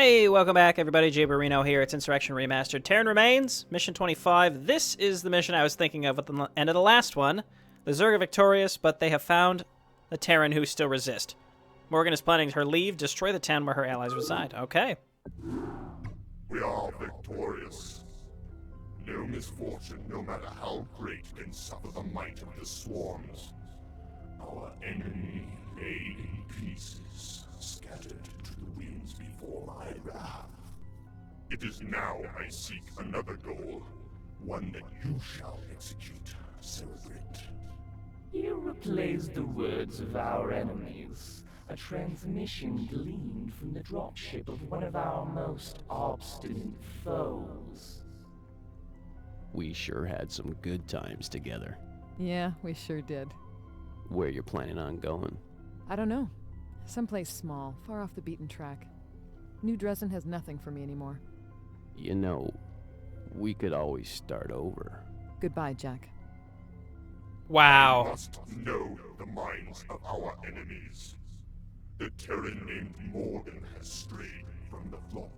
Hey, welcome back everybody, Jayborino here. It's Insurrection Remastered. Terran remains, mission 25. This is the mission I was thinking of at the end of the last one. The Zerg are victorious, but they have found the Terran who still resist. Morgan is planning her leave, destroy the town where her allies reside. Okay. We are victorious. No misfortune, no matter how great, can suffer the might of the swarms. Our enemy laid in pieces, scattered to the winds before my wrath. It is now I seek another goal, one that you shall execute, Cerebrate. Here replays the words of our enemies, a transmission gleaned from the dropship of one of our most obstinate foes. We sure had some good times together. Yeah, we sure did. Where you're planning on going? I don't know. Someplace small, far off the beaten track. New Dresden has nothing for me anymore. You know, we could always start over. Goodbye, Jack. Wow. We must know the minds of our enemies. The Terran named Morgan has strayed from the flock.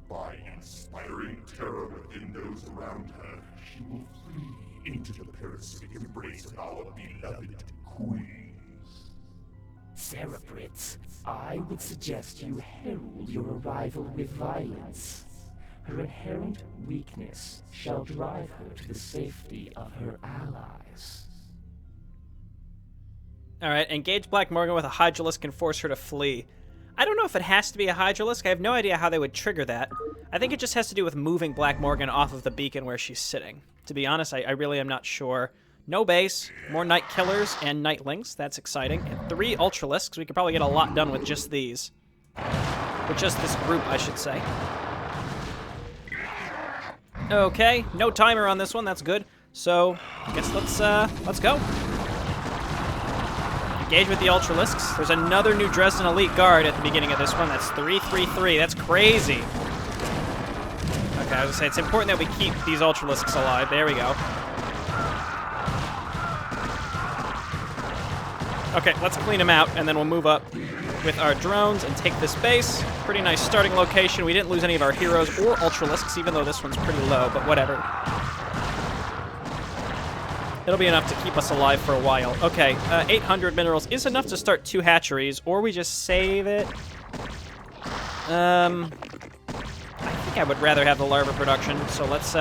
By inspiring terror within those around her, she will flee into the parasitic embrace of our beloved queens. Cerebrates, I would suggest you herald your arrival with violence. Her inherent weakness shall drive her to the safety of her allies. Alright, engage Black Morgan with a Hydralisk and force her to flee. I don't know if it has to be a Hydralisk. I have no idea how they would trigger that. I think it just has to do with moving Black Morgan off of the beacon where she's sitting. To be honest, I really am not sure. No base, more Night Killers and Nightlings. That's exciting. And 3 Ultralisks. We could probably get a lot done with just these. With just this group, I should say. Okay, no timer on this one. That's good. So, I guess let's go. Engage with the Ultralisks. There's another new Dresden Elite Guard at the beginning of this one. That's 333. That's crazy. Okay, I was gonna say, it's important that we keep these Ultralisks alive. There we go. Okay, let's clean them out, and then we'll move up with our drones and take this base. Pretty nice starting location. We didn't lose any of our heroes or Ultralisks, even though this one's pretty low, but whatever. It'll be enough to keep us alive for a while. Okay, 800 minerals is enough to start 2 hatcheries, or we just save it. I think I would rather have the larva production, so let's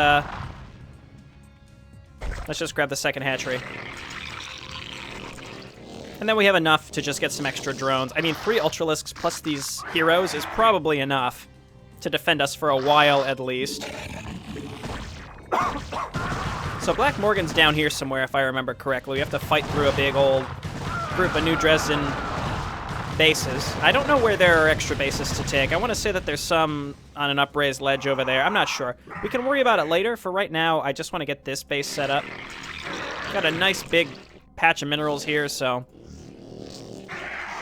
just grab the second hatchery. And then we have enough to just get some extra drones. I mean, 3 Ultralisks plus these heroes is probably enough to defend us for a while, at least. So Black Morgan's down here somewhere, if I remember correctly. We have to fight through a big old group of New Dresden bases. I don't know where there are extra bases to take. I want to say that there's some on an upraised ledge over there. I'm not sure. We can worry about it later. For right now, I just want to get this base set up. Got a nice big patch of minerals here, so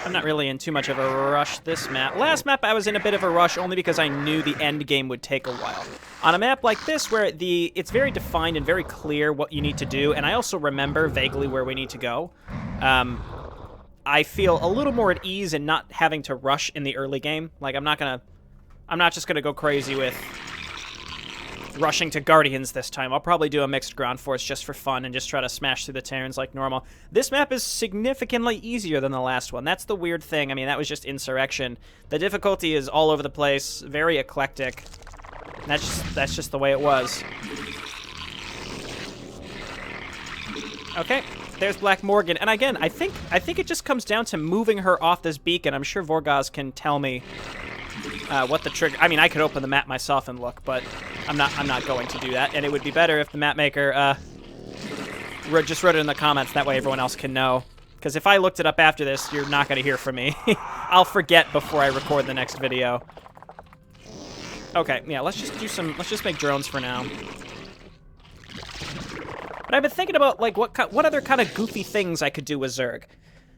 I'm not really in too much of a rush this map. Last map, I was in a bit of a rush only because I knew the end game would take a while. On a map like this, where it's very defined and very clear what you need to do, and I also remember vaguely where we need to go, I feel a little more at ease in not having to rush in the early game. Like, I'm not just gonna go crazy with rushing to Guardians this time. I'll probably do a mixed ground force just for fun and just try to smash through the Terrans like normal. This map is significantly easier than the last one. That's the weird thing. I mean, that was just Insurrection. The difficulty is all over the place, very eclectic. That's just the way it was. Okay, there's Black Morgan. And again, I think it just comes down to moving her off this beacon. I'm sure Vorgozz can tell me what the trigger. I mean, I could open the map myself and look, but I'm not going to do that. And it would be better if the map maker just wrote it in the comments. That way everyone else can know. Because if I looked it up after this, you're not going to hear from me. I'll forget before I record the next video. Okay, yeah, let's just make drones for now. But I've been thinking about, like, what other kind of goofy things I could do with Zerg.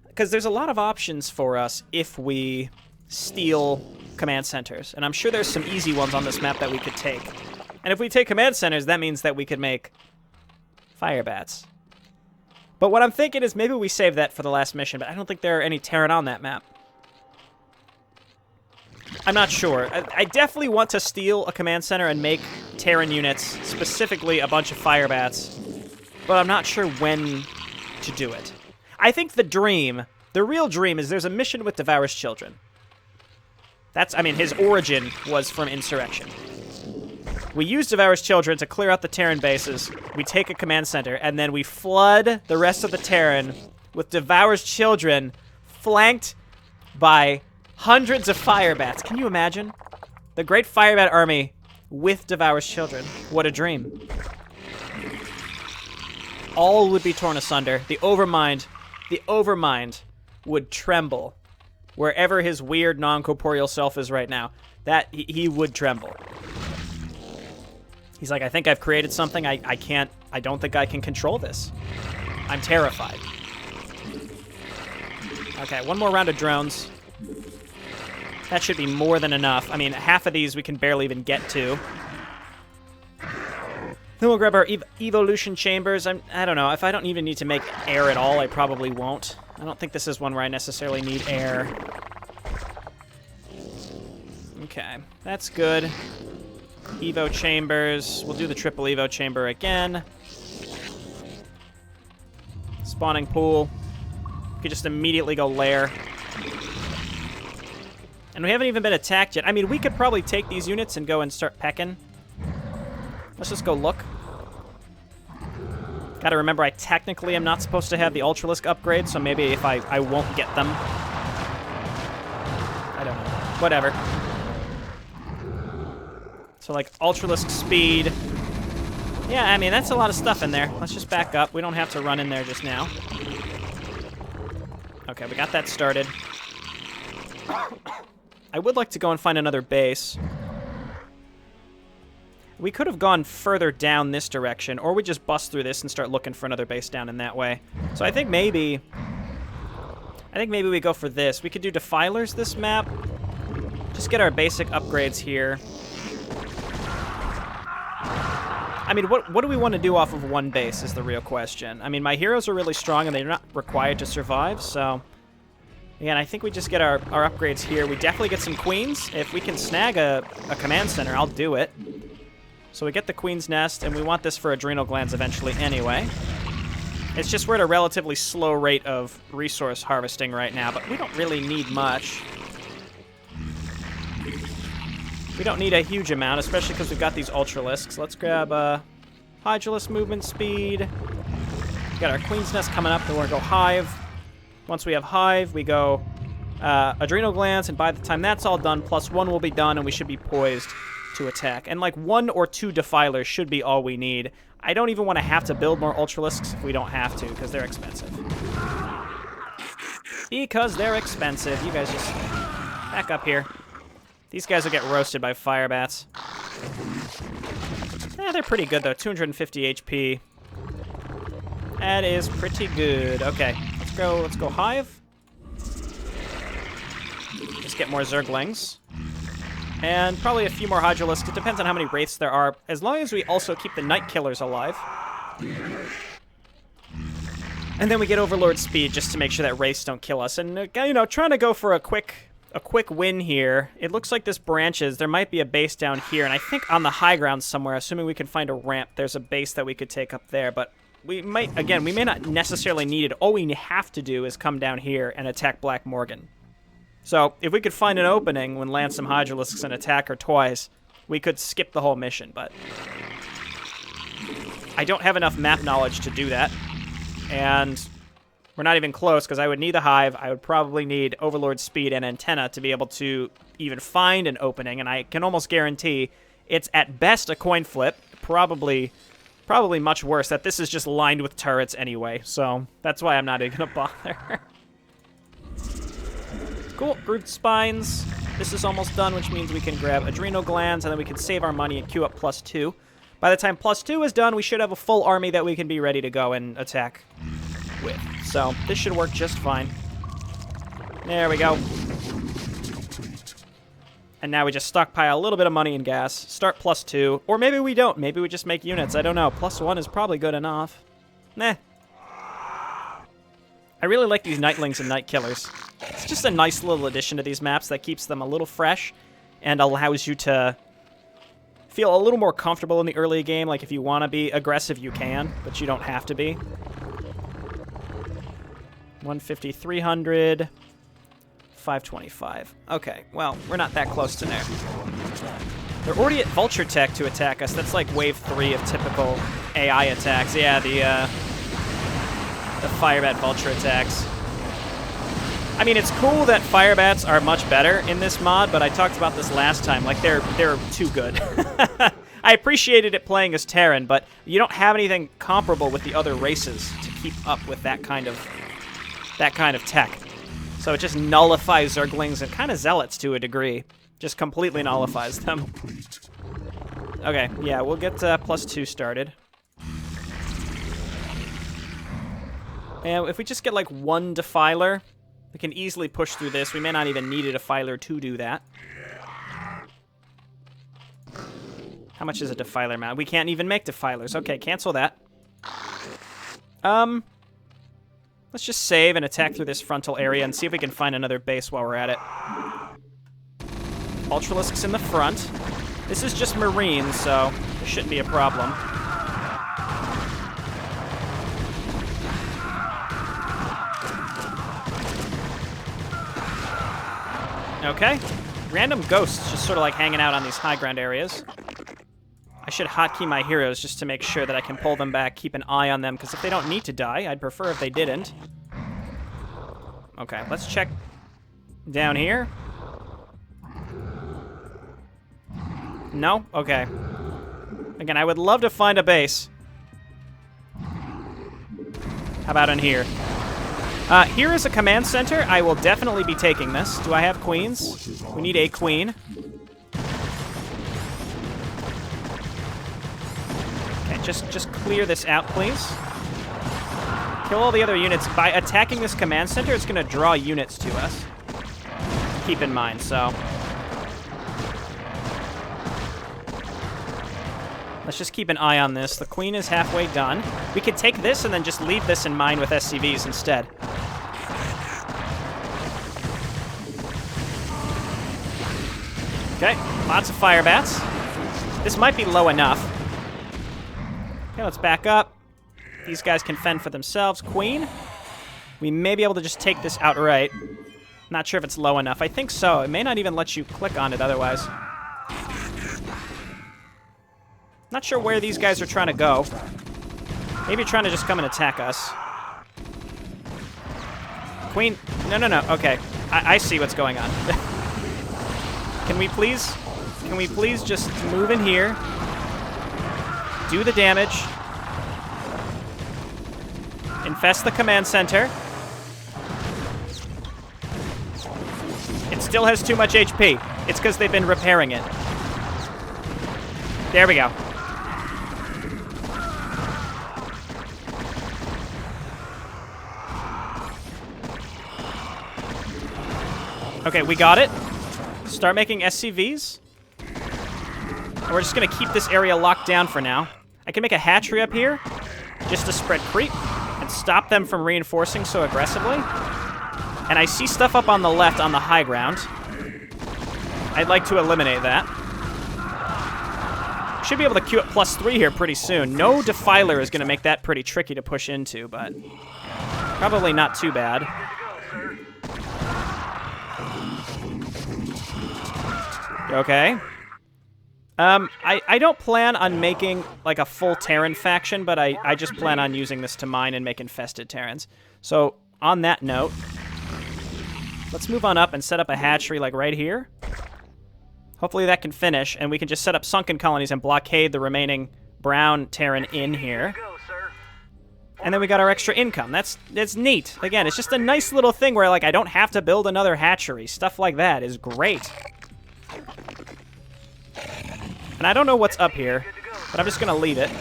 Because there's a lot of options for us if we steal command centers. And I'm sure there's some easy ones on this map that we could take. And if we take command centers, that means that we could make fire bats. But what I'm thinking is maybe we save that for the last mission, but I don't think there are any Terran on that map. I'm not sure. I definitely want to steal a command center and make Terran units, specifically a bunch of fire bats, but I'm not sure when to do it. I think the real dream is there's a mission with Devourer's Children. I mean, his origin was from Insurrection. We use Devourer's Children to clear out the Terran bases, we take a command center, and then we flood the rest of the Terran with Devourer's Children flanked by hundreds of fire bats. Can you imagine? The Great Fire Bat Army with Devourer's Children. What a dream. All would be torn asunder. The Overmind would tremble wherever his weird non-corporeal self is right now. That he would tremble. He's like, I think I've created something. I don't think I can control this. I'm terrified. Okay, one more round of drones. That should be more than enough. I mean, half of these we can barely even get to. Then we'll grab our evolution chambers. I don't know. If I don't even need to make air at all, I probably won't. I don't think this is one where I necessarily need air. Okay, that's good. Evo chambers. We'll do the triple Evo chamber again. Spawning pool. We could just immediately go lair. And we haven't even been attacked yet. I mean, we could probably take these units and go and start pecking. Let's just go look. Gotta remember, I technically am not supposed to have the Ultralisk upgrade, so maybe if I won't get them. I don't know. Whatever. So, like, Ultralisk speed. Yeah, I mean, that's a lot of stuff in there. Let's just back up. We don't have to run in there just now. Okay, we got that started. I would like to go and find another base. We could have gone further down this direction, or we just bust through this and start looking for another base down in that way. So I think maybe we go for this. We could do Defilers this map. Just get our basic upgrades here. I mean, what do we want to do off of one base is the real question. I mean, my heroes are really strong and they're not required to survive, so... Again, I think we just get our upgrades here. We definitely get some queens. If we can snag a command center, I'll do it. So we get the Queen's Nest, and we want this for adrenal glands eventually anyway. It's just we're at a relatively slow rate of resource harvesting right now, but we don't really need much. We don't need a huge amount, especially because we've got these Ultralisks. Let's grab Hydralisk movement speed. We've got our Queen's Nest coming up, then we're going to go Hive. Once we have Hive, we go adrenal glands, and by the time that's all done, +1 will be done, and we should be poised to attack. And like 1 or 2 Defilers should be all we need. I don't even want to have to build more Ultralisks if we don't have to, because they're expensive. Because they're expensive. You guys just back up here. These guys will get roasted by fire bats. They're pretty good though. 250 HP. That is pretty good. Okay, let's go Hive. Just get more Zerglings. And probably a few more Hydralisks. It depends on how many Wraiths there are, as long as we also keep the Night Killers alive. And then we get Overlord speed just to make sure that Wraiths don't kill us. And, you know, trying to go for a quick win here. It looks like this branches. There might be a base down here, and I think on the high ground somewhere, assuming we can find a ramp, there's a base that we could take up there. But we might, again, we may not necessarily need it. All we have to do is come down here and attack Black Morgan. So, if we could find an opening and land some Hydralisks and attack her twice, we could skip the whole mission, but I don't have enough map knowledge to do that, and we're not even close, because I would need the Hive, I would probably need Overlord speed and Antenna to be able to even find an opening, and I can almost guarantee it's at best a coin flip, probably much worse, that this is just lined with turrets anyway, so that's why I'm not even gonna bother. Cool, Grooved Spines. This is almost done, which means we can grab Adrenal Glands, and then we can save our money and queue up +2. By the time +2 is done, we should have a full army that we can be ready to go and attack with. So, this should work just fine. There we go. And now we just stockpile a little bit of money and gas, start +2, or maybe we don't. Maybe we just make units. I don't know. +1 is probably good enough. Nah. I really like these Nightlings and Night Killers. It's just a nice little addition to these maps that keeps them a little fresh. and allows you to feel a little more comfortable in the early game. Like, if you want to be aggressive, you can, but you don't have to be. 150, 300, 525. Okay, well, we're not that close to there. They're already at Vulture Tech to attack us. That's like wave 3 of typical AI attacks. Yeah, the Firebat Vulture attacks. I mean, it's cool that Firebats are much better in this mod, but I talked about this last time. Like, they're too good. I appreciated it playing as Terran, but you don't have anything comparable with the other races to keep up with that kind of tech. So it just nullifies Zerglings and kind of Zealots to a degree. Just completely nullifies them. Okay, yeah, we'll get +2 started. And if we just get like 1 Defiler, we can easily push through this. We may not even need a Defiler to do that. How much is a Defiler mount? We can't even make Defilers. Okay, cancel that. Let's just save and attack through this frontal area and see if we can find another base while we're at it. Ultralisks in the front. This is just Marines, so there shouldn't be a problem. Okay. Random ghosts just sort of like hanging out on these high ground areas. I should hotkey my heroes just to make sure that I can pull them back, keep an eye on them, because if they don't need to die, I'd prefer if they didn't. Okay, let's check down here. No? Okay. Again, I would love to find a base. How about in here? Here is a command center. I will definitely be taking this. Do I have queens? We need a queen. Okay, just clear this out, please. Kill all the other units. By attacking this command center, it's going to draw units to us. Keep in mind, so... Let's just keep an eye on this. The queen is halfway done. We could take this and then just leave this in mine with SCVs instead. Okay, lots of fire bats. This might be low enough. Okay, let's back up. These guys can fend for themselves. Queen. We may be able to just take this outright. Not sure if it's low enough. I think so. It may not even let you click on it otherwise. Not sure where these guys are trying to go. Maybe trying to just come and attack us. Queen. No. Okay. I see what's going on. Can we please just move in here? Do the damage. Infest the command center. It still has too much HP. It's because they've been repairing it. There we go. Okay, we got it. Start making SCVs. And we're just going to keep this area locked down for now. I can make a hatchery up here just to spread creep and stop them from reinforcing so aggressively. And I see stuff up on the left on the high ground. I'd like to eliminate that. Should be able to queue up +3 here pretty soon. No Defiler is going to make that pretty tricky to push into, but probably not too bad. Okay. I don't plan on making, like, a full Terran faction, but I just plan on using this to mine and make infested Terrans. So, on that note, let's move on up and set up a hatchery, like, right here. Hopefully that can finish, and we can just set up sunken colonies and blockade the remaining brown Terran in here. And then we got our extra income. That's neat. Again, it's just a nice little thing where, like, I don't have to build another hatchery. Stuff like that is great. And I don't know what's up here, but I'm just going to leave it.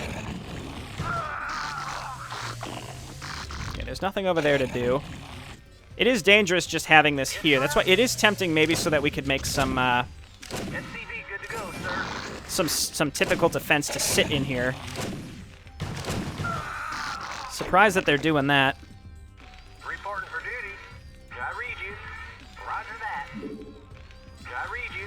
Okay, there's nothing over there to do. It is dangerous just having this here. That's why it is tempting maybe so that we could make some some typical defense to sit in here. Surprised that they're doing that. Reporting for duty. I read you. Roger that. I read you.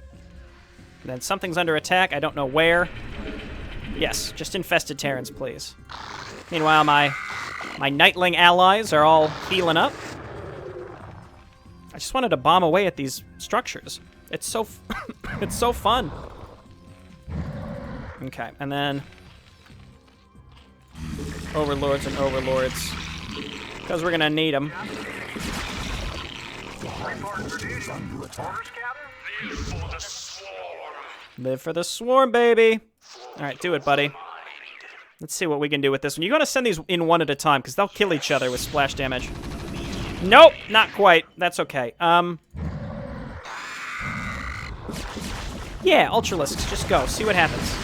And then something's under attack. I don't know where. Yes, just infested Terrans, please. Meanwhile, my Knightling allies are all healing up. I just wanted to bomb away at these structures. It's so it's so fun. Okay, and then overlords and overlords, because we're gonna need them. Reporting for duty. Orders, Captain? Live for the swarm, baby. All right, do it, buddy. Let's see what we can do with this one. You're gonna send these in one at a time, because they'll kill each other with splash damage. Nope, not quite. That's okay. Yeah, Ultralisks, just go. See what happens.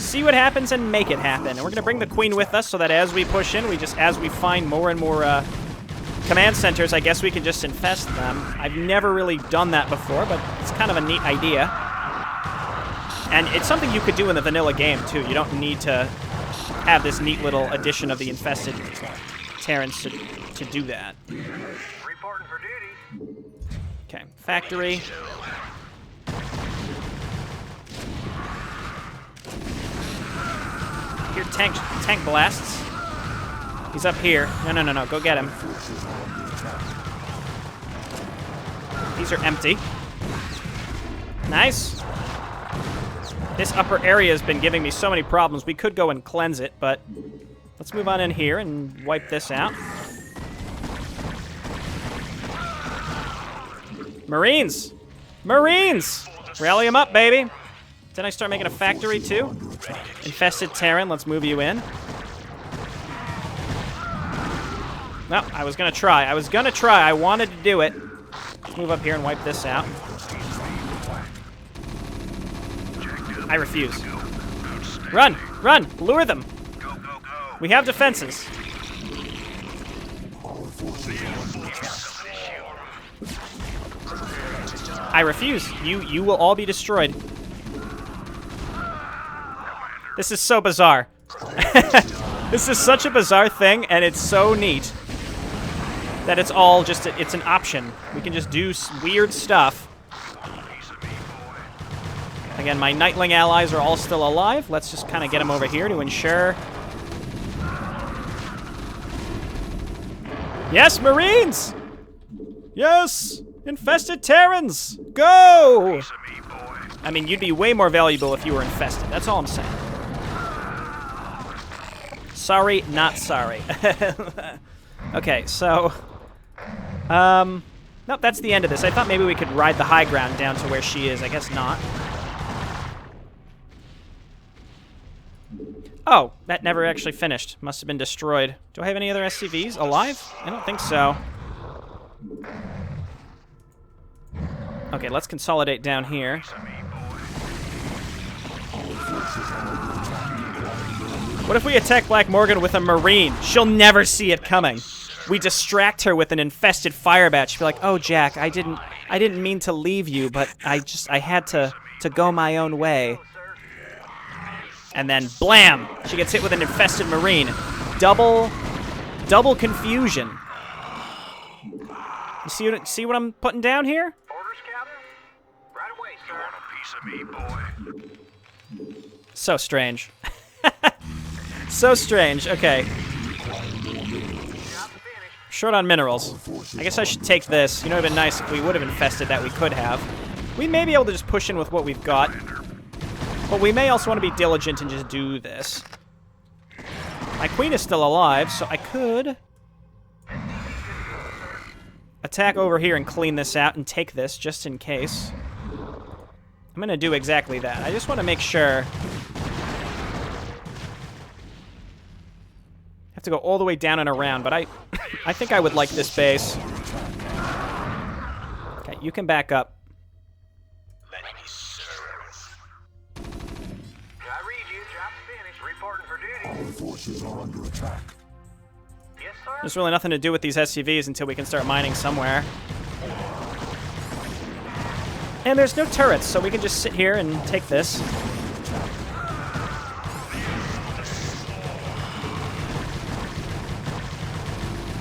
See what happens and make it happen. And we're gonna bring the Queen with us so that as we push in, as we find more and more command centers, I guess we can just infest them. I've never really done that before, but it's kind of a neat idea. And it's something you could do in the vanilla game, too. You don't need to have this neat little addition of the infested Terrans to do that. Reporting for duty. Okay, factory. Here, tank blasts. He's up here. No, go get him. These are empty. Nice. This upper area has been giving me so many problems. We could go and cleanse it, but let's move on in here and wipe this out. Marines! Marines! Rally them up, baby. Didn't I start making a factory, too? Infested Terran, let's move you in. No, I was gonna try. I wanted to do it. Let's move up here and wipe this out. I refuse. Run! Run! Lure them! We have defenses. I refuse. You will all be destroyed. This is so bizarre. This is such a bizarre thing, and it's so neat that it's all just, it's an option. We can just do weird stuff. Again, my Knightling allies are all still alive. Let's just kind of get them over here to ensure. Yes, Marines! Yes! Infested Terrans! Go! I mean, you'd be way more valuable if you were infested. That's all I'm saying. Sorry, not sorry. Okay, so... Nope, that's the end of this. I thought maybe we could ride the high ground down to where she is. I guess not. Oh, that never actually finished. Must have been destroyed. Do I have any other SCVs alive? I don't think so. Okay, let's consolidate down here. What if we attack Black Morgan with a Marine? She'll never see it coming. We distract her with an infested fire bat. She'll be like, "Oh, Jack, I didn't mean to leave you, but I had to go my own way." And then, blam! She gets hit with an infested Marine. Double confusion. You see what I'm putting down here? Orders, Captain? Right away, sir. Want a piece of me, boy? So strange. So strange. Okay. Short on minerals. I guess I should take this. You know, it would have been nice if we would have infested that. We could have. We may be able to just push in with what we've got. But we may also want to be diligent and just do this. My queen is still alive, so I could attack over here and clean this out and take this just in case. I'm going to do exactly that. I just want to make sure. Have to go all the way down and around, but I think I would like this base. Okay, you can back up. Let me serve. I read you. Job finished. Reporting for duty. Our forces are under attack. Yes, sir. There's really nothing to do with these SCVs until we can start mining somewhere. And there's no turrets, so we can just sit here and take this.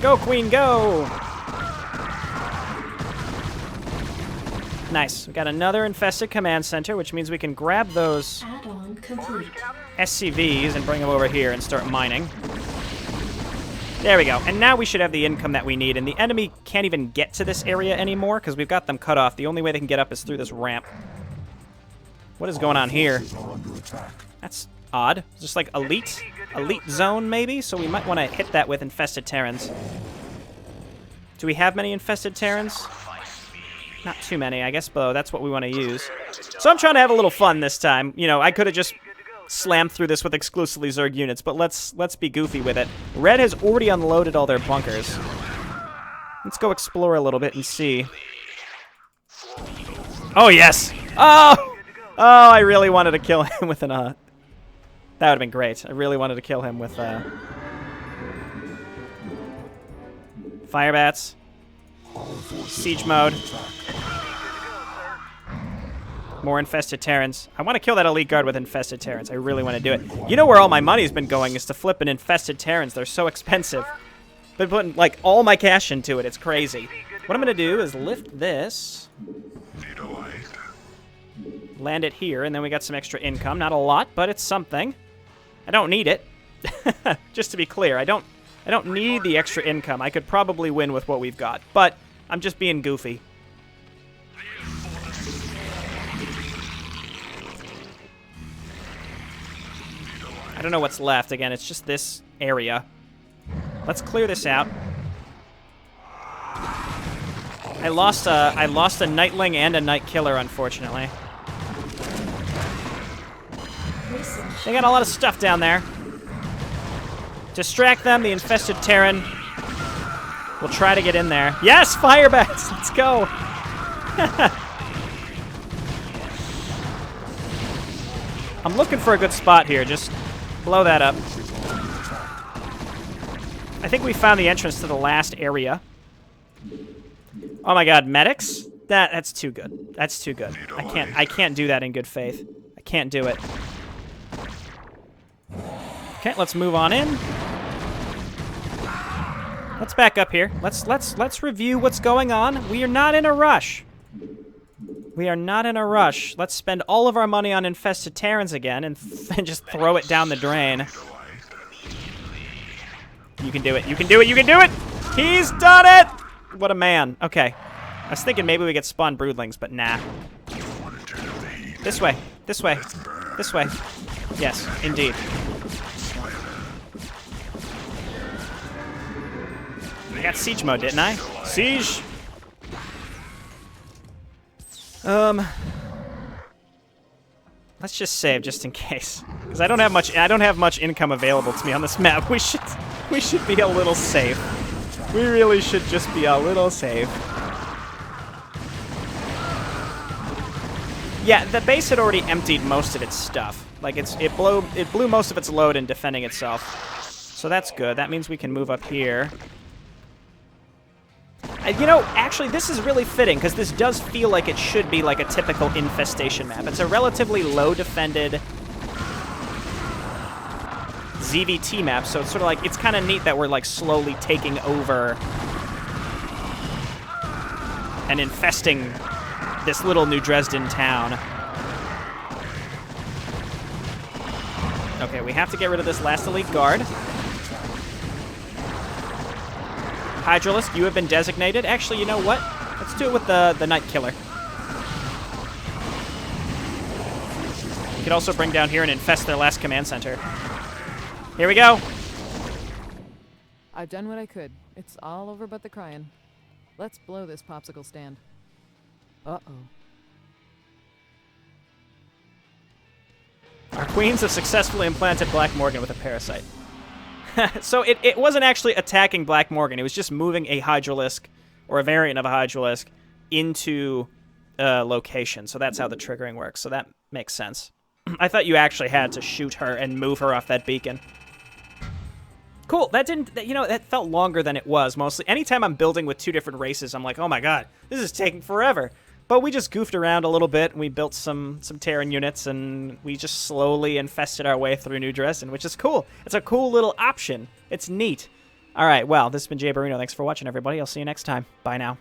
Go, Queen, go! Nice. We got another infested command center, which means we can grab those Add-on complete. SCVs and bring them over here and start mining. There we go. And now we should have the income that we need. And the enemy can't even get to this area anymore because we've got them cut off. The only way they can get up is through this ramp. What is going on here? That's odd. Just like elite zone, maybe? So we might want to hit that with infested Terrans. Do we have many infested Terrans? Not too many. I guess, Bo, that's what we want to use. So I'm trying to have a little fun this time. You know, I could have just slammed through this with exclusively Zerg units, but let's be goofy with it. Red has already unloaded all their bunkers. Let's go explore a little bit and see. Oh, yes! Oh! Oh, I really wanted to kill him with an, That would have been great. I really wanted to kill him with, Fire bats. Siege mode. More infested Terrans. I want to kill that elite guard with infested Terrans. I really want to do it. You know where all my money's been going is to flip an infested Terrans. They're so expensive. Been putting, like, all my cash into it. It's crazy. What I'm going to do is lift this. Land it here, and then we got some extra income. Not a lot, but it's something. I don't need it. Just to be clear, I don't need the extra income. I could probably win with what we've got, but I'm just being goofy. I don't know what's left. Again, it's just this area. Let's clear this out. I lost a Nightling and a Night Killer, unfortunately. They got a lot of stuff down there. Distract them, the infested Terran. We'll try to get in there. Yes, fire bats! Let's go! I'm looking for a good spot here. Just blow that up. I think we found the entrance to the last area. Oh my god, medics? That's too good. That's too good. I can't do that in good faith. I can't do it. Okay, let's move on in. Let's back up here. Let's review what's going on. We are not in a rush. We are not in a rush. Let's spend all of our money on infested Terrans again and just throw it down the drain. You can do it. You can do it. You can do it. He's done it. What a man. Okay. I was thinking maybe we get spawn broodlings, but nah. This way. This way. This way. Yes, indeed. I got siege mode, didn't I? Siege. Let's just save just in case, because I don't have much income available to me on this map. We should be a little safe. We really should just be a little safe. Yeah, the base had already emptied most of its stuff. Like it blew most of its load in defending itself. So that's good. That means we can move up here. You know, actually, this is really fitting, because this does feel like it should be like a typical infestation map. It's a relatively low-defended ZVT map, so it's sort of like, it's kind of neat that we're like slowly taking over and infesting this little New Dresden town. Okay, we have to get rid of this last elite guard. Hydralisk, you have been designated. Actually, you know what? Let's do it with the Night Killer. You could also bring down here and infest their last command center. Here we go. I've done what I could. It's all over but the crying. Let's blow this popsicle stand. Uh-oh. Our queens have successfully implanted Black Morgan with a parasite. So it wasn't actually attacking Black Morgan. It was just moving a Hydralisk, or a variant of a Hydralisk, into a location. So that's how the triggering works. So that makes sense. I thought you actually had to shoot her and move her off that beacon. Cool. That didn't, you know, that felt longer than it was, mostly. Anytime I'm building with two different races, I'm like, oh my god, this is taking forever. But we just goofed around a little bit, and we built some Terran units, and we just slowly infested our way through New Dresden, which is cool. It's a cool little option. It's neat. All right, well, this has been JayborinoPlays. Thanks for watching, everybody. I'll see you next time. Bye now.